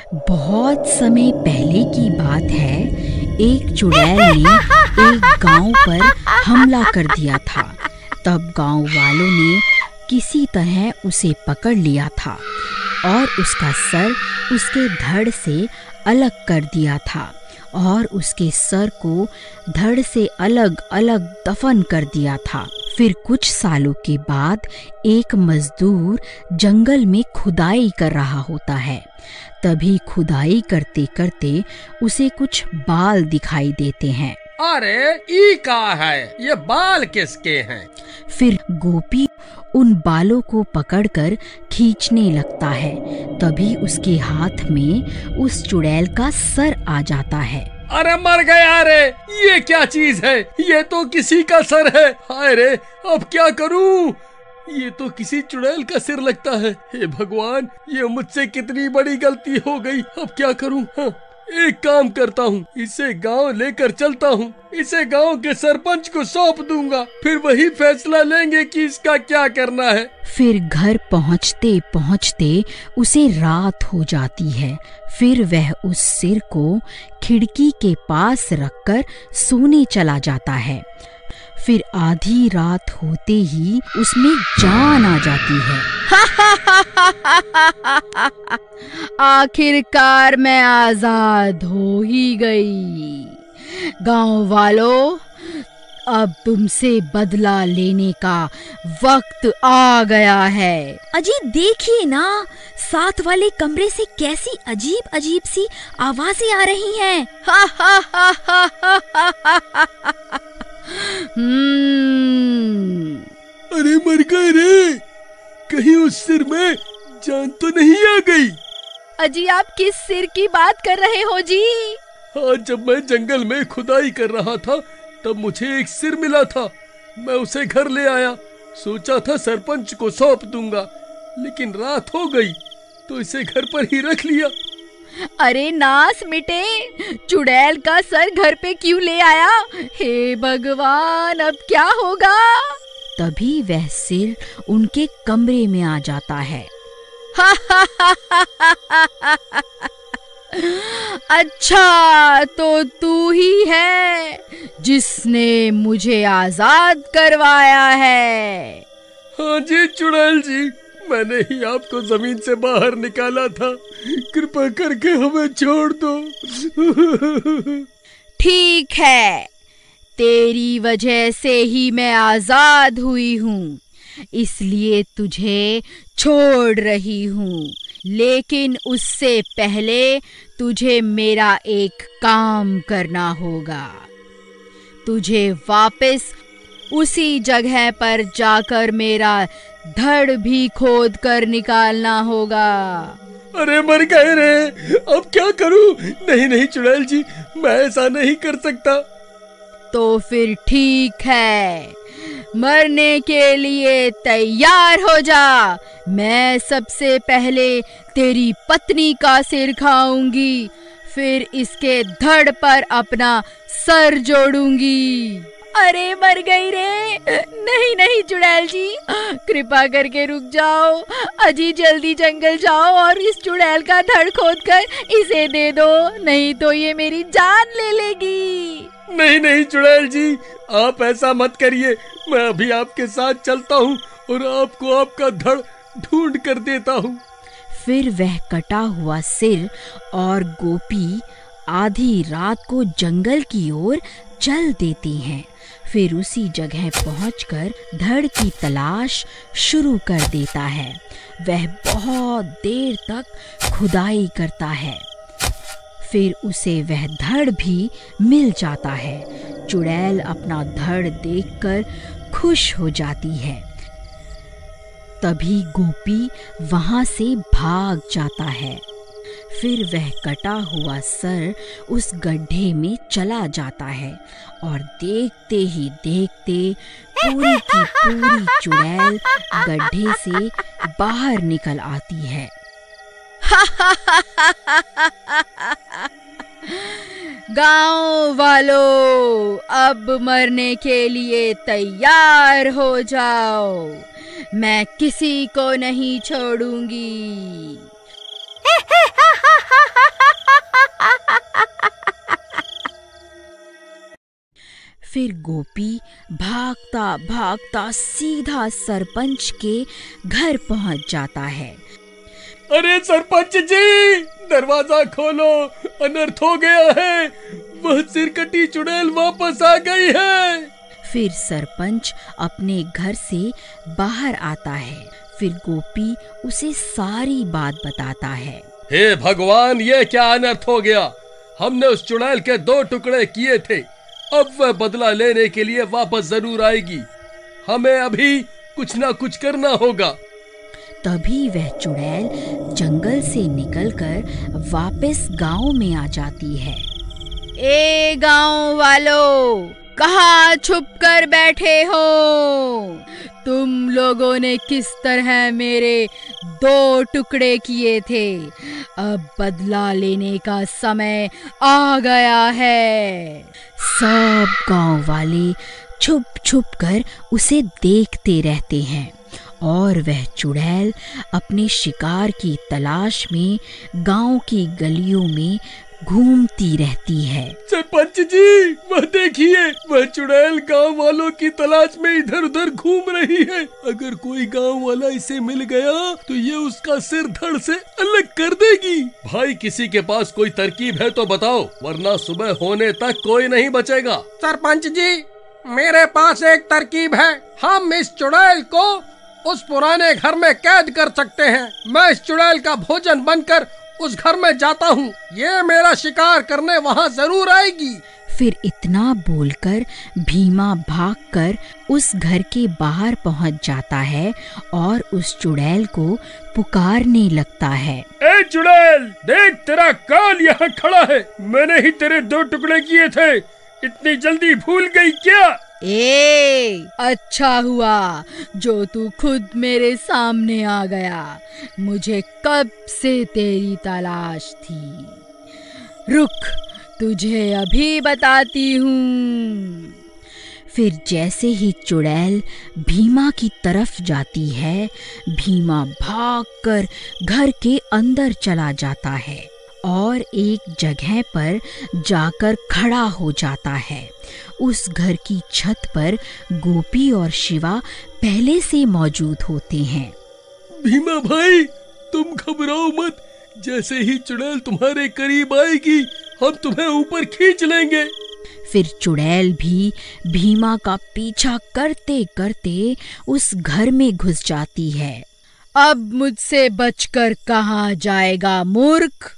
बहुत समय पहले की बात है। एक चुड़ैल ने एक गांव पर हमला कर दिया था। तब गांव वालों ने किसी तरह उसे पकड़ लिया था और उसका सर उसके धड़ से अलग कर दिया था और उसके सर को धड़ से अलग अलग दफन कर दिया था। फिर कुछ सालों के बाद एक मजदूर जंगल में खुदाई कर रहा होता है। तभी खुदाई करते करते उसे कुछ बाल दिखाई देते हैं। अरे ई का है, ये बाल किसके हैं? फिर गोपी उन बालों को पकड़कर खींचने लगता है। तभी उसके हाथ में उस चुड़ैल का सर आ जाता है। अरे मर गया रे, ये क्या चीज है? ये तो किसी का सर है। हाय रे, अब क्या करूं? ये तो किसी चुड़ैल का सिर लगता है। हे भगवान, ये मुझसे कितनी बड़ी गलती हो गई। अब क्या करूं? हाँ, एक काम करता हूँ, इसे गांव लेकर चलता हूँ। इसे गांव के सरपंच को सौंप दूंगा, फिर वही फैसला लेंगे कि इसका क्या करना है। फिर घर पहुँचते पहुँचते उसे रात हो जाती है। फिर वह उस सिर को खिड़की के पास रखकर सोने चला जाता है। फिर आधी रात होते ही उसमें जान आ जाती है। आखिरकार मैं आजाद हो ही गई। गांव वालों, अब तुमसे बदला लेने का वक्त आ गया है। अजी देखिए ना, साथ वाले कमरे से कैसी अजीब अजीब सी आवाजें आ रही हैं। अरे मर गए रे, कहीं उस सिर में जान तो नहीं आ गई? अजी आप किस सिर की बात कर रहे हो जी? हाँ, जब मैं जंगल में खुदाई कर रहा था तब मुझे एक सिर मिला था। मैं उसे घर ले आया, सोचा था सरपंच को सौंप दूंगा, लेकिन रात हो गई तो इसे घर पर ही रख लिया। अरे नास मिटे, चुड़ैल का सर घर पे क्यों ले आया? हे भगवान, अब क्या होगा? तभी वह सिर उनके कमरे में आ जाता है। अच्छा, तो तू ही है जिसने मुझे आजाद करवाया है। हाँ जी चुड़ैल जी, मैंने ही आपको जमीन से बाहर निकाला था। कृपा करके हमें छोड़ दो। ठीक है, तेरी वजह से ही मैं आजाद हुई हूँ, इसलिए तुझे छोड़ रही हूँ। लेकिन उससे पहले तुझे मेरा एक काम करना होगा। तुझे वापस उसी जगह पर जाकर मेरा धड़ भी खोद कर निकालना होगा। अरे मर गए रे, अब क्या करूं? नहीं नहीं चुड़ैल जी, मैं ऐसा नहीं कर सकता। तो फिर ठीक है, मरने के लिए तैयार हो जा। मैं सबसे पहले तेरी पत्नी का सिर खाऊंगी, फिर इसके धड़ पर अपना सर जोड़ूंगी। अरे मर गई रे। नहीं नहीं चुड़ैल जी, कृपा करके रुक जाओ। अजी जल्दी जंगल जाओ और इस चुड़ैल का धड़ खोद कर इसे दे दो, नहीं तो ये मेरी जान ले लेगी। नहीं नहीं चुड़ैल जी, आप ऐसा मत करिए। मैं अभी आपके साथ चलता हूँ और आपको आपका धड़ ढूंढ कर देता हूँ। फिर वह कटा हुआ सिर और गोपी आधी रात को जंगल की ओर चल देती हैं। फिर उसी जगह पहुंचकर धड़ की तलाश शुरू कर देता है। वह बहुत देर तक खुदाई करता है, फिर उसे वह धड़ भी मिल जाता है। चुड़ैल अपना धड़ देखकर खुश हो जाती है। तभी गोपी वहां से भाग जाता है। फिर वह कटा हुआ सर उस गड्ढे में चला जाता है और देखते ही देखते पूरी की पूरी चुड़ैल गड्ढे से बाहर निकल आती है। गांव वालों, अब मरने के लिए तैयार हो जाओ। मैं किसी को नहीं छोड़ूंगी। फिर गोपी भागता भागता सीधा सरपंच के घर पहुंच जाता है। अरे सरपंच जी, दरवाजा खोलो, अनर्थ हो गया है, वह सिरकटी चुड़ैल वापस आ गई है। फिर सरपंच अपने घर से बाहर आता है। फिर गोपी उसे सारी बात बताता है। हे भगवान, ये क्या अनर्थ हो गया? हमने उस चुड़ैल के 2 टुकड़े किए थे, अब वह बदला लेने के लिए वापस जरूर आएगी। हमें अभी कुछ ना कुछ करना होगा। तभी वह चुड़ैल जंगल से निकलकर वापस गांव में आ जाती है। ए गांव वालों, कहाँ छुप कर बैठे हो? तुम लोगों ने किस तरह मेरे 2 टुकड़े किए थे? अब बदला लेने का समय आ गया है। सब गांव वाले छुप छुप कर उसे देखते रहते हैं और वह चुड़ैल अपने शिकार की तलाश में गांव की गलियों में घूमती रहती है। सरपंच जी, वह देखिए, वह चुड़ैल गांव वालों की तलाश में इधर उधर घूम रही है। अगर कोई गांव वाला इसे मिल गया तो ये उसका सिर धड़ से अलग कर देगी। भाई, किसी के पास कोई तरकीब है तो बताओ, वरना सुबह होने तक कोई नहीं बचेगा। सरपंच जी, मेरे पास एक तरकीब है। हम इस चुड़ैल को उस पुराने घर में कैद कर सकते हैं। मैं इस चुड़ैल का भोजन बनकर उस घर में जाता हूँ, ये मेरा शिकार करने वहाँ जरूर आएगी। फिर इतना बोलकर भीमा भागकर उस घर के बाहर पहुँच जाता है और उस चुड़ैल को पुकारने लगता है। ए चुड़ैल, देख, तेरा काल यहाँ खड़ा है। मैंने ही तेरे 2 टुकड़े किए थे, इतनी जल्दी भूल गई क्या? अच्छा हुआ जो तू खुद मेरे सामने आ गया। मुझे कब से तेरी तलाश थी। रुक, तुझे अभी बताती हूँ। फिर जैसे ही चुड़ैल भीमा की तरफ जाती है, भीमा भागकर घर के अंदर चला जाता है और एक जगह पर जाकर खड़ा हो जाता है। उस घर की छत पर गोपी और शिवा पहले से मौजूद होते हैं। भीमा भाई, तुम घबराओ मत। जैसे ही चुड़ैल तुम्हारे करीब आएगी, हम तुम्हें ऊपर खींच लेंगे। फिर चुड़ैल भी भीमा का पीछा करते करते उस घर में घुस जाती है। अब मुझसे बचकर कहाँ जाएगा मूर्ख?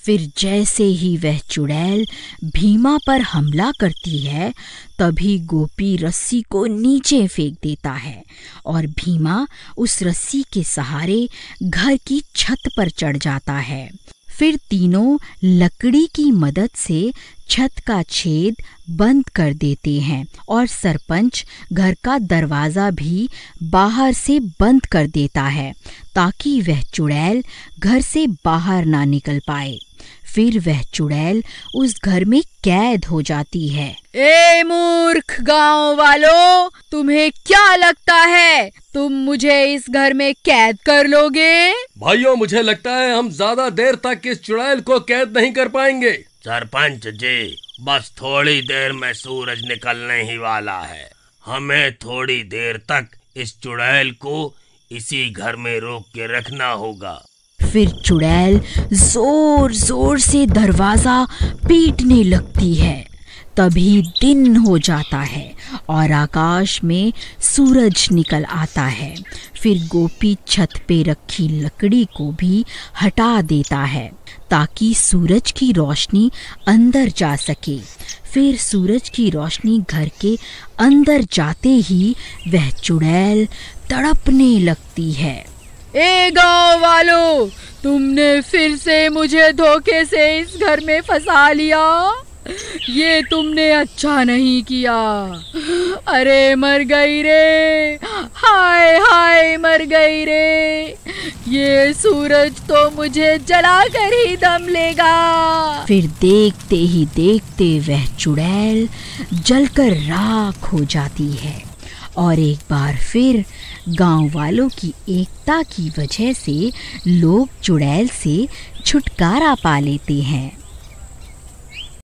फिर जैसे ही वह चुड़ैल भीमा पर हमला करती है, तभी गोपी रस्सी को नीचे फेंक देता है और भीमा उस रस्सी के सहारे घर की छत पर चढ़ जाता है। फिर तीनों लकड़ी की मदद से छत का छेद बंद कर देते हैं और सरपंच घर का दरवाजा भी बाहर से बंद कर देता है ताकि वह चुड़ैल घर से बाहर ना निकल पाए। फिर वह चुड़ैल उस घर में कैद हो जाती है। ए मूर्ख गांव वालों, तुम्हें क्या लगता है तुम मुझे इस घर में कैद कर लोगे? भाइयों, मुझे लगता है हम ज्यादा देर तक इस चुड़ैल को कैद नहीं कर पाएंगे। सरपंच जी, बस थोड़ी देर में सूरज निकलने ही वाला है। हमें थोड़ी देर तक इस चुड़ैल को इसी घर में रोक के रखना होगा। फिर चुड़ैल जोर जोर से दरवाजा पीटने लगती है। तभी दिन हो जाता है और आकाश में सूरज निकल आता है। फिर गोपी छत पे रखी लकड़ी को भी हटा देता है ताकि सूरज की रोशनी अंदर जा सके। फिर सूरज की रोशनी घर के अंदर जाते ही वह चुड़ैल तड़पने लगती है। ए गांव वालों, तुमने फिर से मुझे धोखे से इस घर में फंसा लिया। ये तुमने अच्छा नहीं किया। अरे मर गई रे, हाय हाय मर गई रे। ये सूरज तो मुझे जला कर ही दम लेगा। फिर देखते ही देखते वह चुड़ैल जलकर राख हो जाती है और एक बार फिर गांव वालों की एकता की वजह से लोग चुड़ैल से छुटकारा पा लेते हैं।